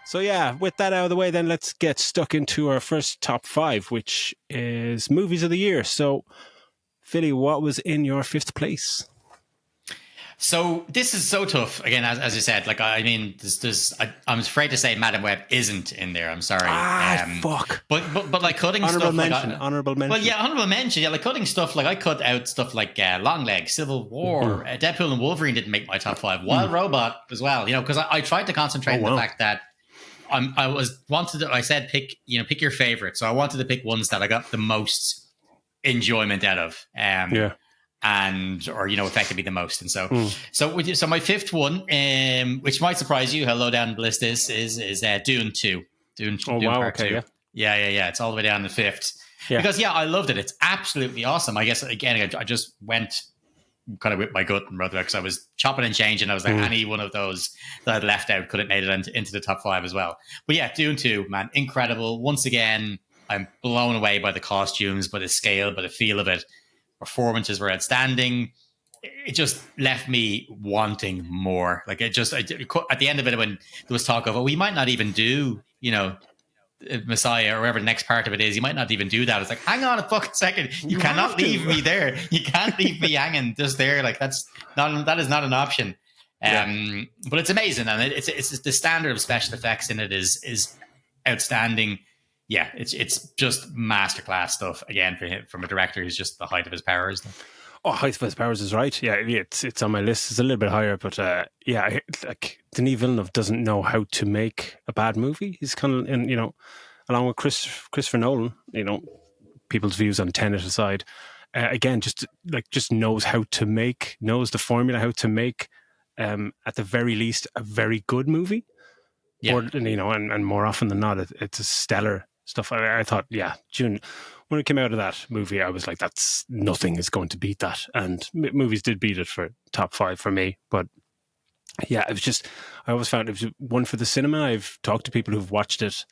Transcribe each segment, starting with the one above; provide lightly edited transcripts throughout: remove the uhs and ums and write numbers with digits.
So yeah, with that out of the way, then let's get stuck into our first top 5, which is movies of the year. So, Philly, what was in your 5th place? So this is so tough. Again, as you said, like I mean, I'm afraid to say Madam Web isn't in there. I'm sorry. Fuck. But like cutting honorable stuff mention, like honorable mention. Well, yeah, honorable mention. Yeah, like cutting stuff like I cut out stuff like Longlegs, Civil War, Deadpool and Wolverine didn't make my top 5. Wild Robot as well. You know, because I tried to concentrate on the fact that I said pick your favorite. So I wanted to pick ones that I got the most enjoyment out of. And or effectively the most. And so so my 5th one, which might surprise you how low down the list is Dune 2. Dune Part 2. Yeah. It's all the way down the 5th. Because I loved it. It's absolutely awesome. I guess again I just went kind of with my gut and wrote it because I was chopping and changing. I was like, any one of those that I'd left out could have made it into the top 5 as well. But yeah, Dune 2, man, incredible. Once again, I'm blown away by the costumes, by the scale, by the feel of it. Performances were outstanding. It just left me wanting more. Like at the end of it, when there was talk of, we might not even do, Messiah or whatever the next part of it is, you might not even do that. It's like, hang on a fucking second. You cannot leave me there. You can't leave me hanging just there. Like that is not an option. But it's amazing. And it's the standard of special effects in it is outstanding. Yeah, it's just masterclass stuff again from a director who's just the height of his powers. Height of his powers is right. Yeah, it's on my list. It's a little bit higher, but like Denis Villeneuve doesn't know how to make a bad movie. He's kind of, along with Christopher Nolan, people's views on Tenet aside, again, just knows knows the formula how to make, at the very least, a very good movie. Yeah, and more often than not, it's a stellar stuff. I thought, June, when it came out of that movie, I was like, nothing is going to beat that. And movies did beat it for top 5 for me. But yeah, it was just, I always found it was one for the cinema. I've talked to people who've watched it,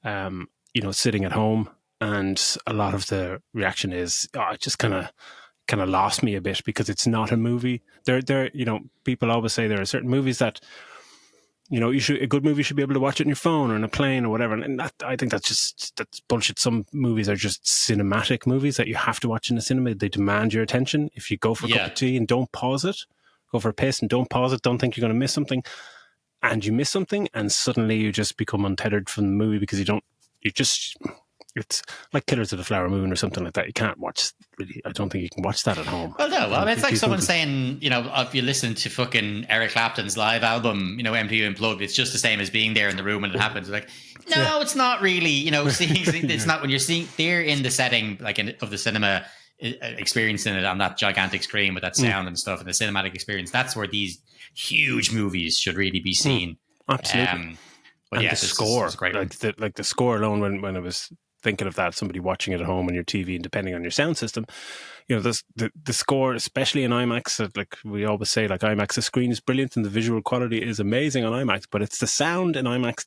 sitting at home, and a lot of the reaction is, it just kind of lost me a bit because it's not a movie. People always say there are certain movies that, a good movie should be able to watch it on your phone or on a plane or whatever. And I think that's bullshit. Some movies are just cinematic movies that you have to watch in the cinema. They demand your attention. If you go for a cup of tea and don't pause it, go for a piss and don't pause it, don't think you're going to miss something, and you miss something, and suddenly you just become untethered from the movie because it's like Killers of the Flower Moon or something like that. You can't watch, really. I don't think you can watch that at home. Well, no. Well, it's like someone saying, if you listen to fucking Eric Clapton's live album, MTV Unplugged, it's just the same as being there in the room when it happens. Like, no, it's not really. It's not when you're there in the setting, like of the cinema, experiencing it on that gigantic screen with that sound and stuff, and the cinematic experience. That's where these huge movies should really be seen. Absolutely. But and the score, like the score alone, when I was thinking of that, somebody watching it at home on your TV, and depending on your sound system, the score, especially in IMAX, like we always say, like IMAX, the screen is brilliant and the visual quality is amazing on IMAX, but it's the sound in IMAX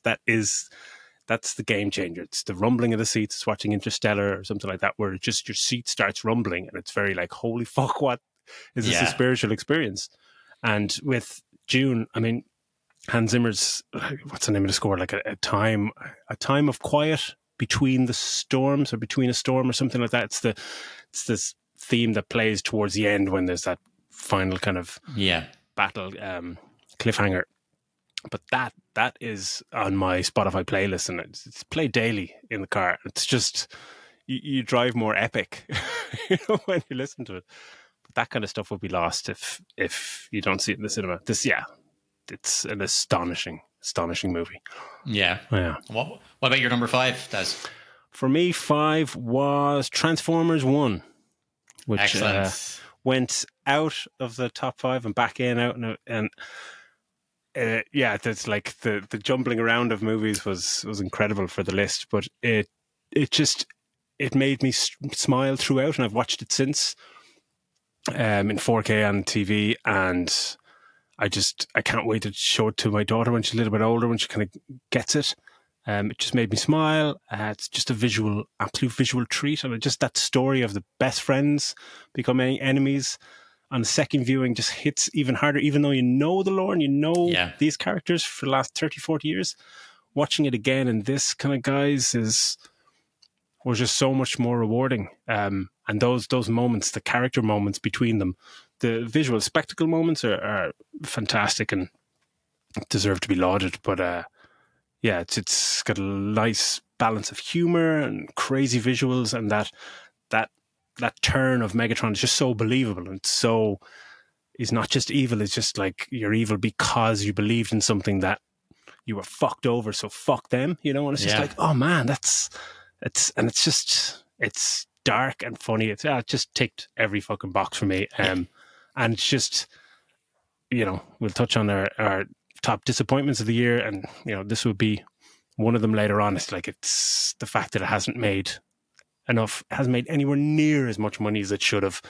that's the game changer. It's the rumbling of the seats. It's watching Interstellar or something like that, where just your seat starts rumbling, and it's very like, holy fuck, what is this a spiritual experience? And with Dune, I mean, Hans Zimmer's, what's the name of the score? Like a time of quiet between the storms, or between a storm or something like that. It's this theme that plays towards the end when there's that final kind of battle cliffhanger. But that is on my Spotify playlist, and it's played daily in the car. It's just you drive more epic when you listen to it. But that kind of stuff will be lost if you don't see it in the cinema. It's an astonishing movie. Yeah. What about your number 5, Des? For me, 5 was Transformers 1, which went out of the top 5 and back in, out and that's like the jumbling around of movies was incredible for the list, but it made me smile throughout, and I've watched it since in 4K on TV, and I can't wait to show it to my daughter when she's a little bit older, when she kind of gets it. It just made me smile. It's just absolute visual treat. And just that story of the best friends becoming enemies on the second viewing just hits even harder, even though you know the lore and you know these characters for the last 30, 40 years. watching it again in this kind of guise was just so much more rewarding. And those moments, the character moments between them, the visual spectacle moments are fantastic and deserve to be lauded. But yeah, it's got a nice balance of humor and crazy visuals, and that turn of Megatron is just so believable, and so he's not just evil. It's just like you're evil because you believed in something that you were fucked over. So fuck them, you know. And it's just like, oh man, it's dark and funny. It just ticked every fucking box for me. And it's just, you know, we'll touch on our top disappointments of the year, and you know, this would be one of them later on. It's like, it's the fact that it hasn't made anywhere near as much money as it should have.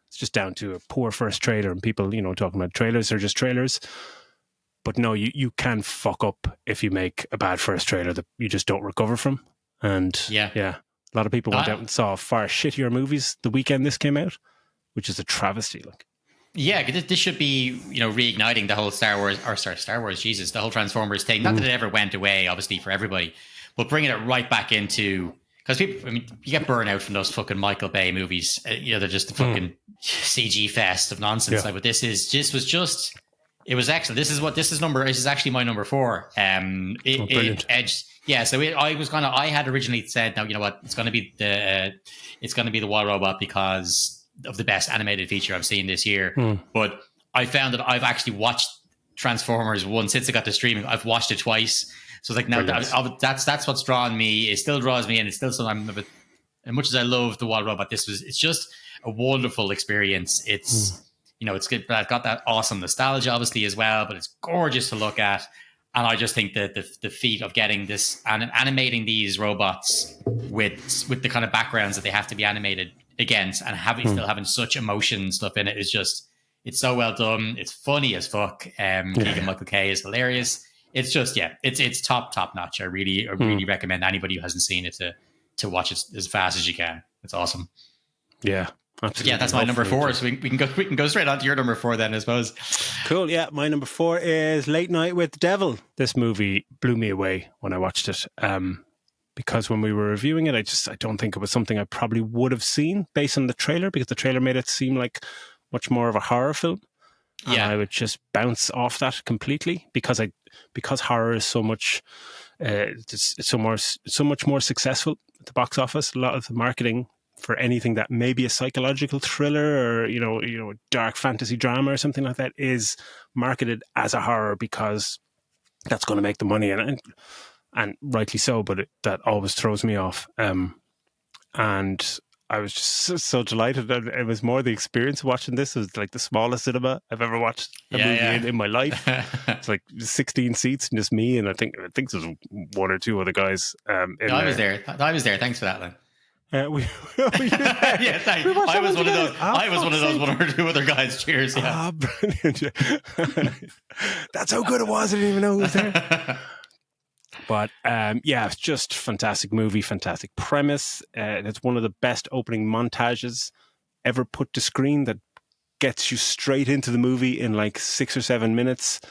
It's just down to a poor first trailer, and people, you know, talking about trailers are just trailers. But no, you can fuck up if you make a bad first trailer that you just don't recover from. And yeah, a lot of people went out and saw far shittier movies the weekend this came out, which is a travesty. Like, yeah, this should be, you know, reigniting the whole Star Wars, the whole Transformers thing. Not that it ever went away, obviously, for everybody, but bringing it right back into, because people, I mean, you get burnout from those fucking Michael Bay movies. You know, they're just the fucking CG fest of nonsense. Like, but this was excellent. This is actually my number 4. It edged. Yeah, so I had originally said, no, you know what, it's going to be the Wild Robot because of the best animated feature I've seen this year. But I found that I've actually watched Transformers once since it got to streaming. I've watched it twice. So it's like, now that's what's drawn me. It still draws me in. It's still something. As much as I love the Wild Robot, it's just a wonderful experience. It's you know, it's good, but I've got that awesome nostalgia obviously as well, but it's gorgeous to look at. And I just think that the feat of getting this and animating these robots with the kind of backgrounds that they have to be animated against, and still having such emotion stuff in it, is just, it's so well done. It's funny as fuck. Keegan-Michael Kay is hilarious. It's just, it's top notch. I really recommend anybody who hasn't seen it to watch it as fast as you can. It's awesome. Yeah. Absolutely. Yeah, that's my number 4. So we can go straight on to your number 4 then, I suppose. Cool. Yeah, my number 4 is Late Night with the Devil. This movie blew me away when I watched it. Because when we were reviewing it, I don't think it was something I probably would have seen based on the trailer, because the trailer made it seem like much more of a horror film. And I would just bounce off that completely because horror is so much, it's so much more successful at the box office. A lot of the marketing for anything that may be a psychological thriller or you know a dark fantasy drama or something like that is marketed as a horror because that's going to make the money, and rightly so. But that always throws me off. And I was just so delighted that it was more the experience of watching this. It was like the smallest cinema I've ever watched a movie in my life. It's like 16 seats and just me, and I think there's one or two other guys. I was there. Thanks for that, Len. I was one of those. I was one of those one or two other guys. Cheers. Yeah. Brilliant. That's how good it was. I didn't even know who was there. But it's just fantastic movie, fantastic premise. It's one of the best opening montages ever put to screen that gets you straight into the movie in like 6 or 7 minutes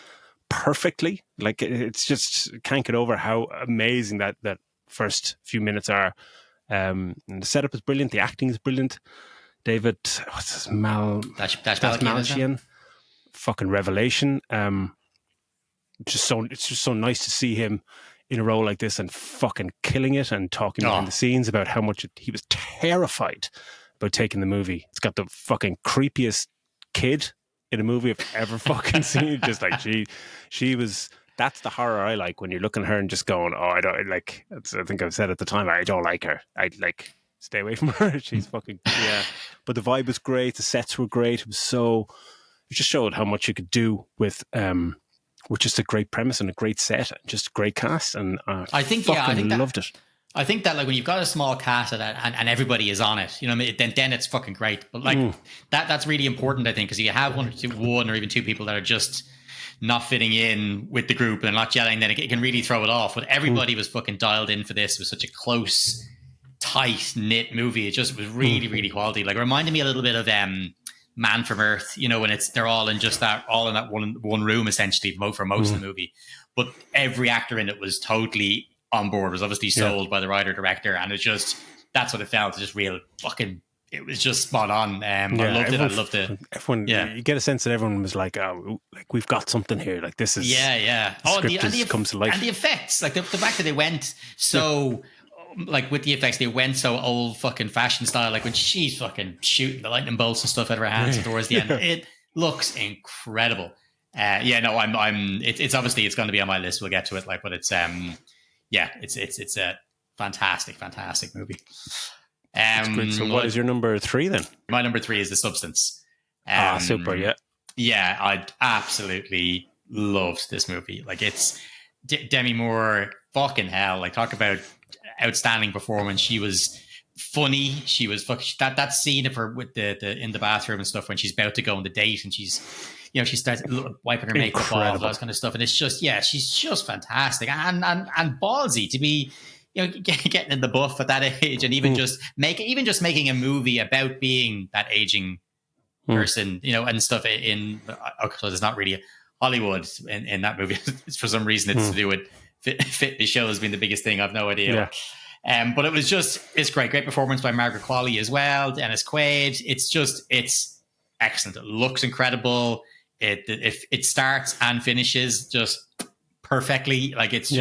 perfectly. Like, it's just, can't get over how amazing that first few minutes are. And the setup is brilliant. The acting is brilliant. David, what's his Malchian, fucking revelation. It's just so nice to see him in a role like this and fucking killing it and talking behind the scenes about how much he was terrified about taking the movie. It's got the fucking creepiest kid in a movie I've ever fucking seen. Just like she was. That's the horror I like, when you're looking at her and just going, oh, I don't like. I think I've said at the time, I don't like her. I'd like stay away from her. She's fucking But the vibe was great. The sets were great. It just showed how much you could do with just a great premise and a great set, and just a great cast. And I think loved it. I think that, like, when you've got a small cast and everybody is on it, you know, then it's fucking great. But like that's really important, I think, because you have one or even two people that are just not fitting in with the group and not gelling, then it can really throw it off. But everybody was fucking dialed in for this. It was such a close, tight knit movie. It just was really, really quality. Like, it reminded me a little bit of Man from Earth, when they're all in that one room essentially for most of the movie. But every actor in it was totally on board, was obviously sold by the writer director, and that's what it felt. Just real fucking. It was just spot on. I loved it. I loved it. Everyone, you get a sense that everyone was like, "Oh, like we've got something here. Like this is The script comes to life." And the effects, like the fact that they went so. Like with the effects, they went so old fucking fashion style. Like when she's fucking shooting the lightning bolts and stuff out of her hands towards the end, it looks incredible. It's obviously it's going to be on my list. We'll get to it. Like, but it's it's a fantastic movie. Great. So, what is your number 3 then? My number 3 is The Substance. Super. Yeah, I absolutely loved this movie. Like, it's Demi Moore. Fucking hell! Like, talk about outstanding performance. She was funny. She was that scene of her with the in the bathroom and stuff when she's about to go on the date and she starts wiping her makeup off, all that kind of stuff, and it's just she's just fantastic and ballsy to be getting in the buff at that age, and even just making a movie about being that aging person, and stuff so there's not really Hollywood in that movie. For some reason it's to do with fitness shows being the biggest thing. I've no idea. But it's great performance by Margaret Qualley as well, Dennis Quaid. It's excellent. It looks incredible. It starts and finishes just perfectly. Like it's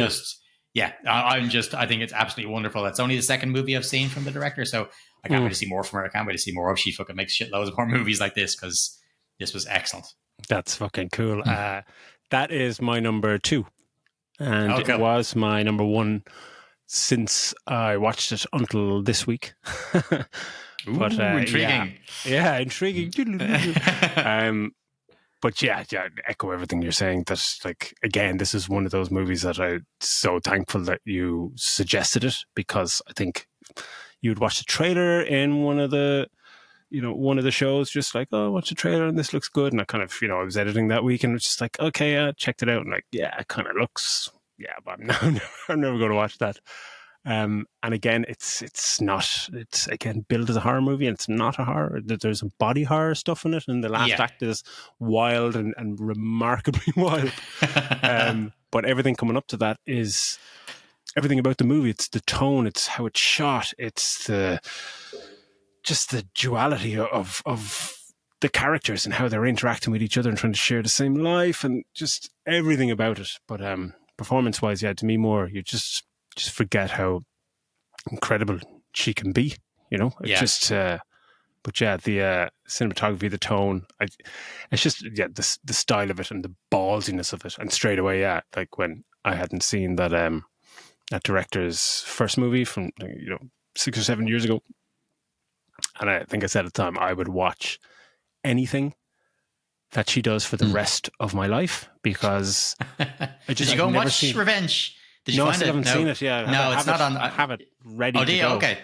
I think it's absolutely wonderful. It's only the second movie I've seen from the director, so I can't wait to see more from her. I can't wait to see more. She fucking makes shitloads more movies like this, because this was excellent. That's fucking cool. That is my number 2. And it was my number 1 since I watched it until this week. But intriguing. Yeah, intriguing. But echo everything you're saying. That, like, again, this is one of those movies that I'm so thankful that you suggested it, because I think you'd watch the trailer in one of the shows, just like, oh, watch the trailer and this looks good. And I kind of, I was editing that week and it's just like, okay, I checked it out and like, it kind of looks, but I'm never going to watch that. And again, it's again billed as a horror movie, and it's not a horror. There's some body horror stuff in it, and the last act is wild and remarkably wild. But everything coming up to that is everything about the movie. It's the tone, it's how it's shot, it's just the duality of the characters and how they're interacting with each other and trying to share the same life, and just everything about it. But performance-wise, Demi Moore, you just forget how incredible she can be. The cinematography, the tone, it's just the style of it and the ballsiness of it. And straight away, like when I hadn't seen that that director's first movie from 6 or 7 years ago. And I think I said at the time, I would watch anything that she does for the rest of my life, because Did you go and watch Revenge? Did you I find still it? haven't seen it. Yeah, no, it's not on. I have it ready to go. Okay.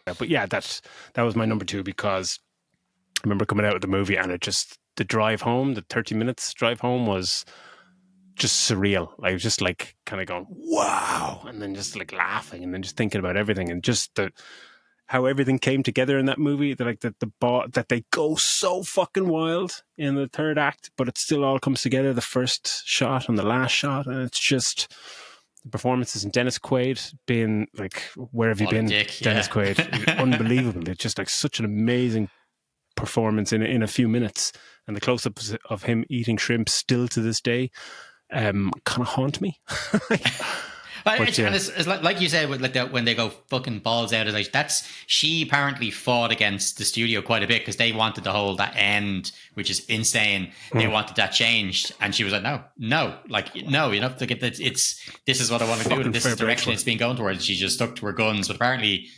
But that was my number 2, because I remember coming out of the movie and the drive home, the 30 minutes drive home was just surreal. Like, just like kind of going, wow, and then just like laughing and then just thinking about everything, and just how everything came together in that movie. That they go so fucking wild in the third act, but it still all comes together. The first shot and the last shot, and it's just the performances. And Dennis Quaid being like, where have you been, Dennis Quaid? Unbelievable. It's just like such an amazing performance in a few minutes, and the close-ups of him eating shrimp still to this day kind of haunt me. And it's like you said, with like that, when they go fucking balls out, it's like she apparently fought against the studio quite a bit, because they wanted to hold that end, which is insane. They wanted that changed, and she was like, no, you have to get that. This is what I want to do, and this is the direction it's been going towards. She just stuck to her guns, but apparently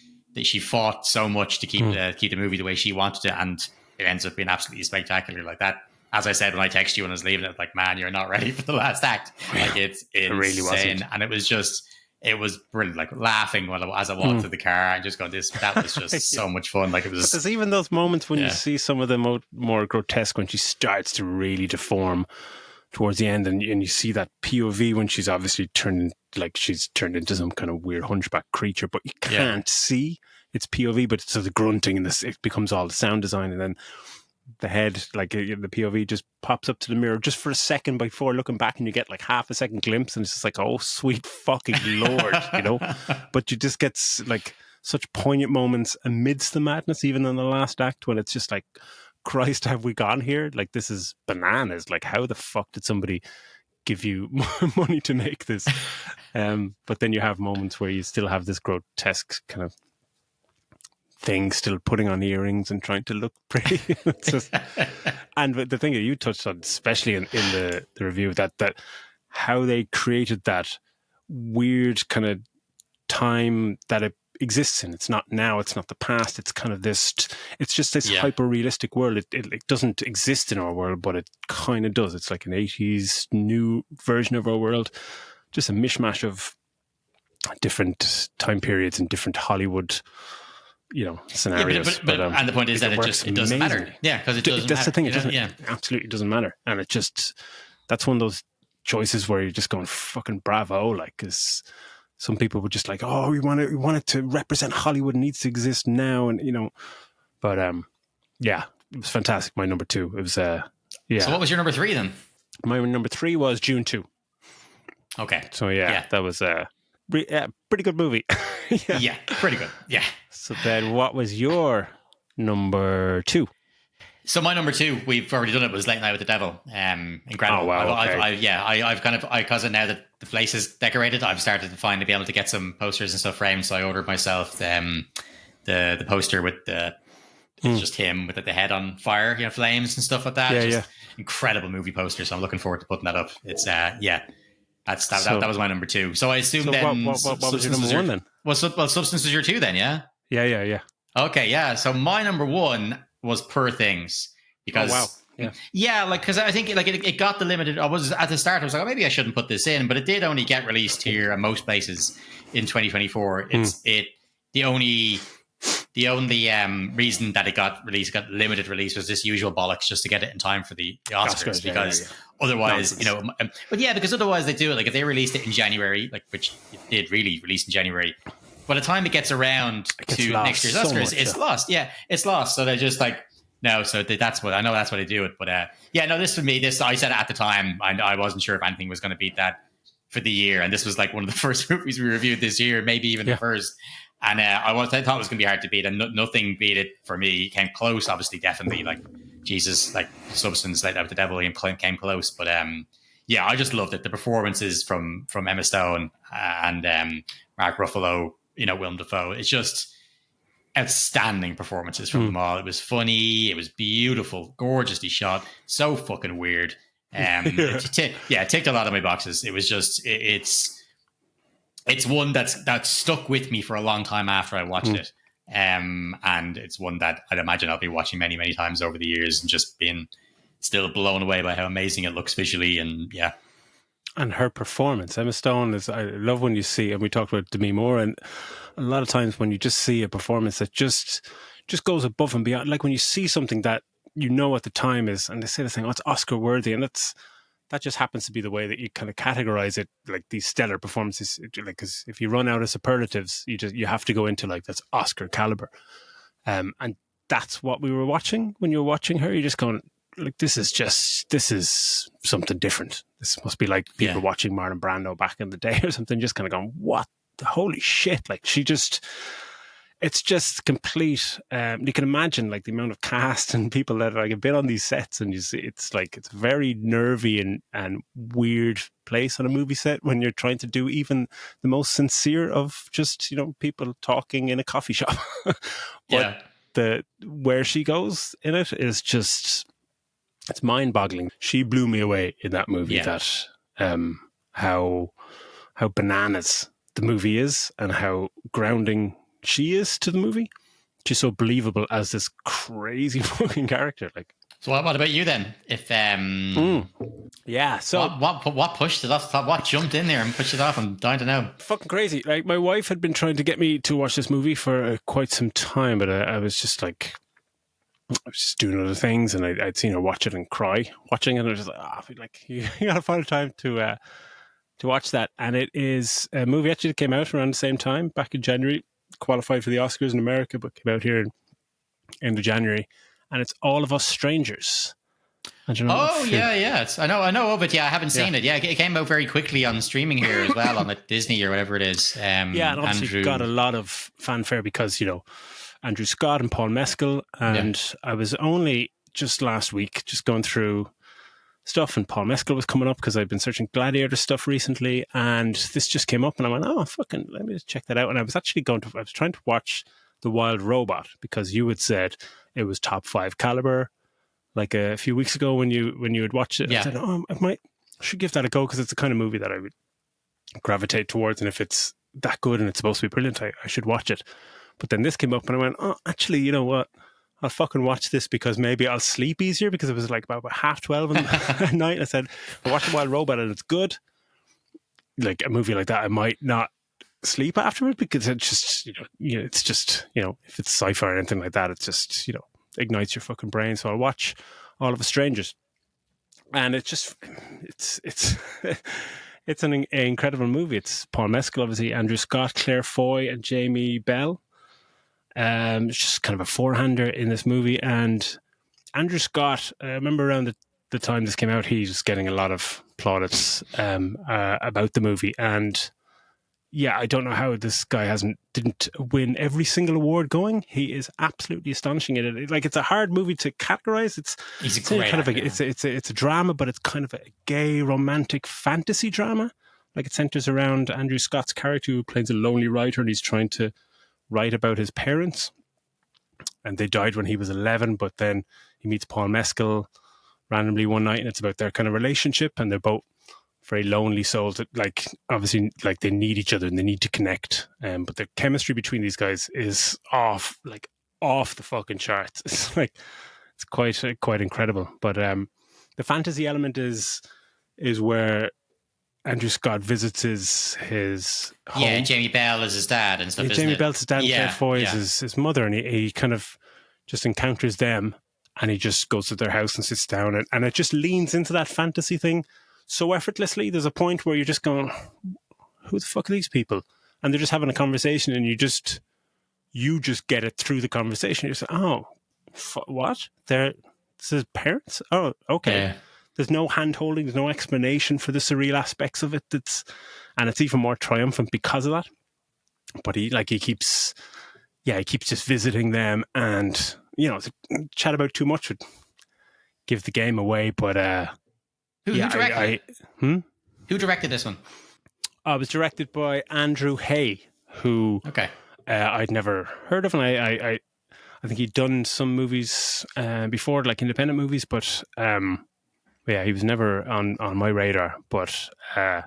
she fought so much to keep the movie the way she wanted it, and it ends up being absolutely spectacular like that. As I said when I texted you when I was leaving it, like, man, you're not ready for the last act. Like, it's insane. It really wasn't. And it was brilliant. Like, laughing as I walked to the car and just going, that was just so much fun. Like, it was. But there's even those moments when you see some of the more grotesque, when she starts to really deform towards the end, and you see that POV when she's obviously turned into some kind of weird hunchback creature, but you can't see it's POV, but so the grunting and it becomes all the sound design, and then the head, like the POV just pops up to the mirror just for a second before looking back, and you get like half a second glimpse, and it's just like, oh, sweet fucking Lord, you know? But you just get like such poignant moments amidst the madness, even in the last act, when it's just like, Christ, have we gone here? Like, this is bananas. Like, how the fuck did somebody give you money to make this? But then you have moments where you still have this grotesque kind of thing, still putting on earrings and trying to look pretty. It's just, and the thing that you touched on, especially in the review, that how they created that weird kind of time that it exists in. It's not now, it's not the past, it's kind of this, it's just this hyper realistic world. It doesn't exist in our world, but it kind of does. It's like an 80s new version of our world, just a mishmash of different time periods and different Hollywood, you know, scenarios. But and the point is that it doesn't matter. Yeah, because it doesn't that's matter. The thing, it absolutely doesn't matter. And it just, that's one of those choices where you're just going, fucking bravo, like, because some people were just like, oh, we want it to represent Hollywood, needs to exist now, and you know, but yeah, it was fantastic. My number 2, it was So what was your number 3 then? My number 3 was Dune 2. Okay. So that was pretty good movie. Yeah, pretty good. Yeah. So then, what was your number 2? So my number 2, we've already done it, was Late Night with the Devil. Incredible. Oh, wow, okay. I've kind of, because now that the place is decorated, I've started to be able to get some posters and stuff framed. So I ordered myself the poster with it's just him with the head on fire, you know, flames and stuff like that. Incredible movie poster. So I'm looking forward to putting that up. It's that was my number 2. So I assume then what was your number 1 then? Well, Substance was your 2 then, yeah? Yeah. Okay, yeah. So my number 1 was Poor Things, because because I think like it got the limited. I was at the start, I was like, oh, maybe I shouldn't put this in, but it did only get released here and most places in 2024. The only reason that it got limited release, was this usual bollocks just to get it in time for the Oscars, because otherwise, you know, because otherwise they do it, like if they released it in January, like, which it did really release in January, by the time it gets around to next year's Oscars, it's lost. Yeah, it's lost. So they're just like, no. So that's what they do it. But this for me, I said at the time, I wasn't sure if anything was going to beat that for the year, and this was like one of the first movies we reviewed this year, maybe even the first. And I thought it was going to be hard to beat, and nothing beat it for me. It came close, obviously, definitely. Like Jesus, like Substance, Late Night with the Devil came close. But I just loved it. The performances from Emma Stone and Mark Ruffalo, you know, Willem Dafoe. It's just outstanding performances from them all. It was funny. It was beautiful, gorgeously shot. So fucking weird. It ticked a lot of my boxes. It was just it's one that's stuck with me for a long time after I watched it. And it's one that I'd imagine I'll be watching many, many times over the years, and just being still blown away by how amazing it looks visually. And her performance, Emma Stone, I love when you see, and we talked about Demi Moore, and a lot of times when you just see a performance that just goes above and beyond, like when you see something that you know at the time is, and they say the thing, oh, it's Oscar worthy, and that just happens to be the way that you kind of categorize it, like these stellar performances. Like, because if you run out of superlatives, you have to go into like, that's Oscar caliber, and that's what we were watching when you were watching her. You're just going, like, this is something different. This must be like people watching Marlon Brando back in the day or something, just kind of going, what the holy shit? Like, it's just complete. You can imagine like the amount of cast and people that like have been on these sets, and you see, it's like, it's a very nervy and weird place on a movie set when you're trying to do even the most sincere of just, you know, people talking in a coffee shop. But where she goes in it is just, it's mind-boggling. She blew me away in that movie. That how bananas the movie is, and how grounding she is to the movie. She's so believable as this crazy fucking character. Like, so what about you then? If so what pushed it off? What jumped in there and pushed it off? I'm dying to know. Fucking crazy. Like, my wife had been trying to get me to watch this movie for quite some time, but I was just like, I was just doing other things, and I'd seen her watch it and cry watching it, and I was just like, you gotta find a time to watch that. And it is a movie actually that came out around the same time, back in January, qualified for the Oscars in America, but came out here in end of January. and it's All of Us Strangers. I don't know. Oh yeah. I know of it. Yeah, I haven't seen it. Yeah, it came out very quickly on streaming here as well on like Disney or whatever it is. Yeah, and obviously got a lot of fanfare because Andrew Scott and Paul Mescal, and I was only just last week just going through stuff, and Paul Mescal was coming up because I've been searching Gladiator stuff recently, and this just came up, and I went, oh fucking, let me just check that out. And I was actually I was trying to watch The Wild Robot because you had said it was top 5 caliber. Like a few weeks ago when you had watched it, I said, I should give that a go because it's the kind of movie that I would gravitate towards. And if it's that good and it's supposed to be brilliant, I should watch it. But then this came up and I went, oh, actually, you know what? I'll fucking watch this because maybe I'll sleep easier because it was like about 12:30 at night. I said, I watched The Wild Robot and it's good. Like a movie like that, I might not sleep afterward because it's just, it's just, if it's sci-fi or anything like that, it's just, ignites your fucking brain. So I'll watch All of Us Strangers, and it's it's an incredible movie. It's Paul Mescal, obviously, Andrew Scott, Claire Foy, and Jamie Bell. It's just kind of a four-hander in this movie. And Andrew Scott, I remember around the time this came out, he was getting a lot of plaudits about the movie. And yeah, I don't know how this guy didn't win every single award going. He is absolutely astonishing at it. Like, it's a hard movie to categorize. He's a great actor. It's a drama, but it's kind of a gay romantic fantasy drama. Like, it centers around Andrew Scott's character who plays a lonely writer, and he's trying to write about his parents, and they died when he was 11. But then he meets Paul Mescal randomly one night, and it's about their kind of relationship, and they're both very lonely souls that, like, obviously, like, they need each other and they need to connect. But the chemistry between these guys is off the fucking charts. It's like, it's quite incredible. But the fantasy element is where Andrew Scott visits his home. Yeah, Jamie Bell is his dad and stuff. Jamie Bell's his dad, and Claire Foy is his mother, and he kind of just encounters them, and he just goes to their house and sits down, and it just leans into that fantasy thing so effortlessly. There's a point where you're just going, who the fuck are these people? And they're just having a conversation, and you just get it through the conversation. You're saying, oh, what? This is parents? Oh, okay. Yeah. There's no hand-holding, there's no explanation for the surreal aspects of it. And it's even more triumphant because of that. But he keeps just visiting them, and to chat about too much would give the game away. But Who directed Who directed this one? It was directed by Andrew Hay, who I'd never heard of, and I think he'd done some movies before, like independent movies, but he was never on my radar. But it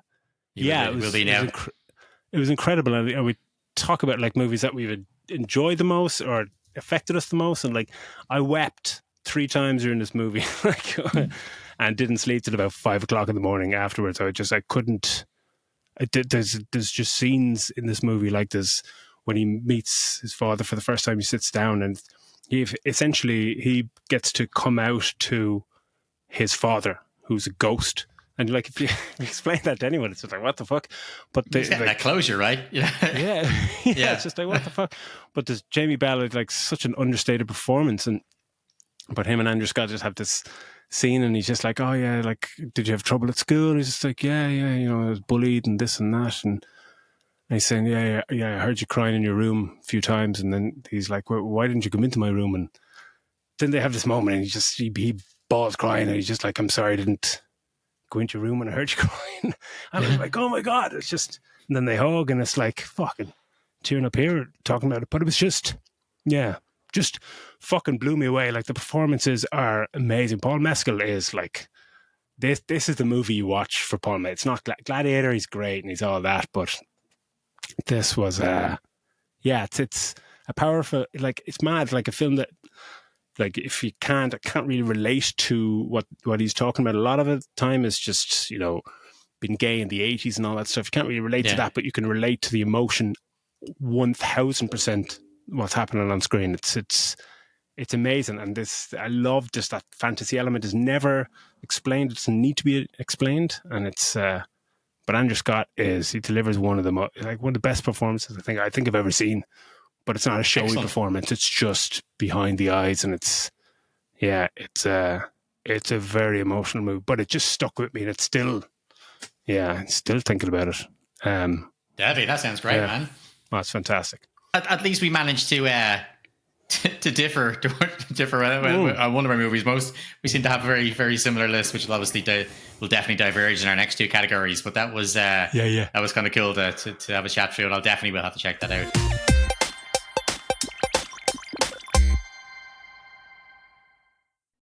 was incredible. And we talk about like movies that we've enjoyed the most or affected us the most, and like I wept 3 times during this movie, and didn't sleep till about 5 o'clock in the morning afterwards. I couldn't. There's just scenes in this movie like this when he meets his father for the first time. He sits down, and he gets to come out to his father, who's a ghost. And like, if you explain that to anyone, it's just like, what the fuck? But he's got that closure, right? Yeah. It's just like, what the fuck? But there's Jamie Bell, like, such an understated performance, but him and Andrew Scott just have this scene, and he's just like, oh yeah, like, did you have trouble at school? And he's just like, yeah, I was bullied and this and that, and he's saying, yeah, I heard you crying in your room a few times, and then he's like, well, why didn't you come into my room? And then they have this moment, and he balls crying, and he's just like, I'm sorry, I didn't go into your room when I heard you crying. I was like, oh my God, it's just, and then they hug, and it's like, fucking tearing up here talking about it, but it was just fucking blew me away. Like, the performances are amazing. Paul Mescal is like, this is the movie you watch for Paul Mescal. It's not Gladiator, he's great and he's all that, but this was it's a powerful, like, it's mad, like a film that, like, if you I can't really relate to what he's talking about. A lot of the time is just, being gay in the 80s and all that stuff. You can't really relate to that, but you can relate to the emotion 1000%. What's happening on screen. It's amazing, and I love just that fantasy element is never explained. It doesn't need to be explained, and it's. But Andrew Scott he delivers one of the best performances I think I've ever seen. But it's not a showy performance; it's just behind the eyes, and it's Yeah, it's a very emotional movie, but it just stuck with me, and it's still, I'm still thinking about it. Debbie, that sounds great, man. Oh, it's fantastic. At least we managed to differ on one of our movies. Most we seem to have very, very similar lists, which will obviously will definitely diverge in our next two categories. But that was that was kind of cool to have a chat through, and I'll definitely will have to check that out.